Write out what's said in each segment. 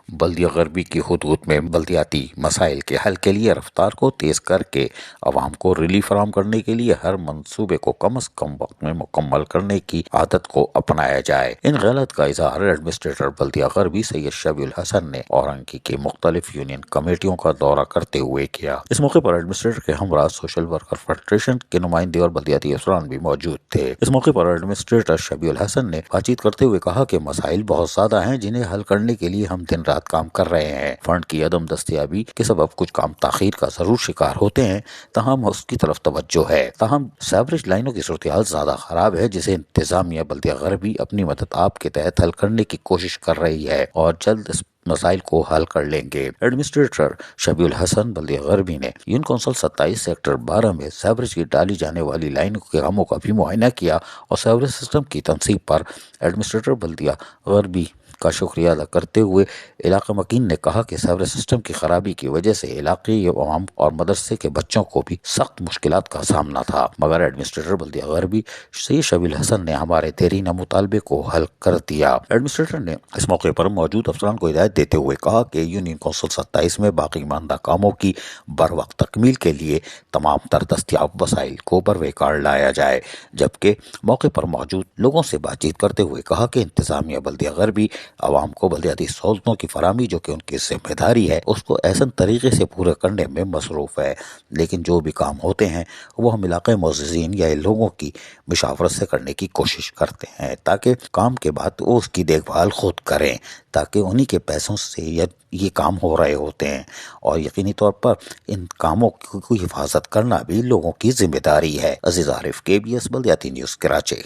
بلدیہ غربی کی حدود میں بلدیاتی مسائل کے حل کے لیے رفتار کو تیز کر کے عوام کو ریلیف فراہم کرنے کے لیے ہر منصوبے کو کم از کم وقت میں مکمل کرنے کی عادت کو اپنایا جائے۔ ان غلط کا اظہار ایڈمنسٹریٹر بلدیہ غربی سید شبیع الحسن نے اورنگی کی مختلف یونین کمیٹیوں کا دورہ کرتے ہوئے کیا۔ اس موقع پر ایڈمنسٹریٹر کے ہمراہ سوشل ورکر فیڈریشن کے نمائندے اور بلدیاتی افسران بھی موجود تھے۔ اس موقع پر ایڈمنسٹریٹر شبیع الحسن نے بات چیت کرتے ہوئے کہا کہ مسائل بہت زیادہ ہیں جنہیں حل کرنے کے لیے ہم دن رات کام کر رہے ہیں۔ فنڈ کی عدم دستیابی کے سبب کچھ کام تاخیر کا ضرور شکار ہوتے ہیں، تاہم اس کی طرف توجہ ہے۔ تاہم سیوریج لائنوں کی صورتحال زیادہ خراب ہے جسے انتظامیہ بلدیہ غربی اپنی مدد آپ کے تحت حل کرنے کی کوشش کر رہی ہے اور جلد اس مسائل کو حل کر لیں گے۔ ایڈمنسٹریٹر شبیع الحسن بلدیہ غربی نے یونین کونسل 27 سیکٹر 12 میں سیوریج کی ڈالی جانے والی لائنوں کے کاموں کا بھی معائنہ کیا اور سیوریج سسٹم کی تنصیب پر ایڈمنسٹریٹر بلدیہ غربی کا شکریہ ادا کرتے ہوئے علاقہ مکین نے کہا کہ سیوریج سسٹم کی خرابی کی وجہ سے علاقائی عوام اور مدرسے کے بچوں کو بھی سخت مشکلات کا سامنا تھا، مگر ایڈمنسٹریٹر بلدیہ غربی سید شبیع الحسن نے ہمارے دیرینہ مطالبے کو حل کر دیا۔ ایڈمنسٹریٹر نے اس موقع پر موجود افسران کو ہدایت دیتے ہوئے کہا کہ یونین کونسل 27 میں باقی ماندہ کاموں کی بروقت تکمیل کے لیے تمام تر دستیاب وسائل کو بروئے کار لایا جائے، جبکہ موقع پر موجود لوگوں سے بات چیت کرتے ہوئے کہا کہ انتظامیہ بلدیہ غربی عوام کو بلدیاتی سہولتوں کی فراہمی جو کہ ان کی ذمہ داری ہے اس کو احسن طریقے سے پورا کرنے میں مصروف ہے، لیکن جو بھی کام ہوتے ہیں وہ ہم علاقے معززین یا لوگوں کی مشاورت سے کرنے کی کوشش کرتے ہیں تاکہ کام کے بعد وہ اس کی دیکھ بھال خود کریں، تاکہ انہی کے پیسوں سے یہ کام ہو رہے ہوتے ہیں اور یقینی طور پر ان کاموں کی حفاظت کرنا بھی لوگوں کی ذمہ داری ہے۔ عزیز عارف، KBS بلدیاتی نیوز کراچی۔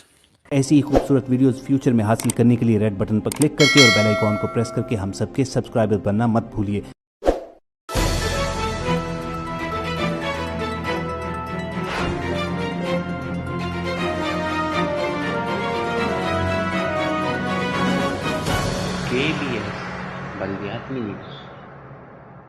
ایسی ہی خوبصورت ویڈیوز فیوچر میں حاصل کرنے کے لیے ریڈ بٹن پر کلک کر کے اور بیل آئیکن کو پریس کر کے ہم سب کے سبسکرائبر بننا مت بھولیے۔ KBS بلدیاتی نیوز۔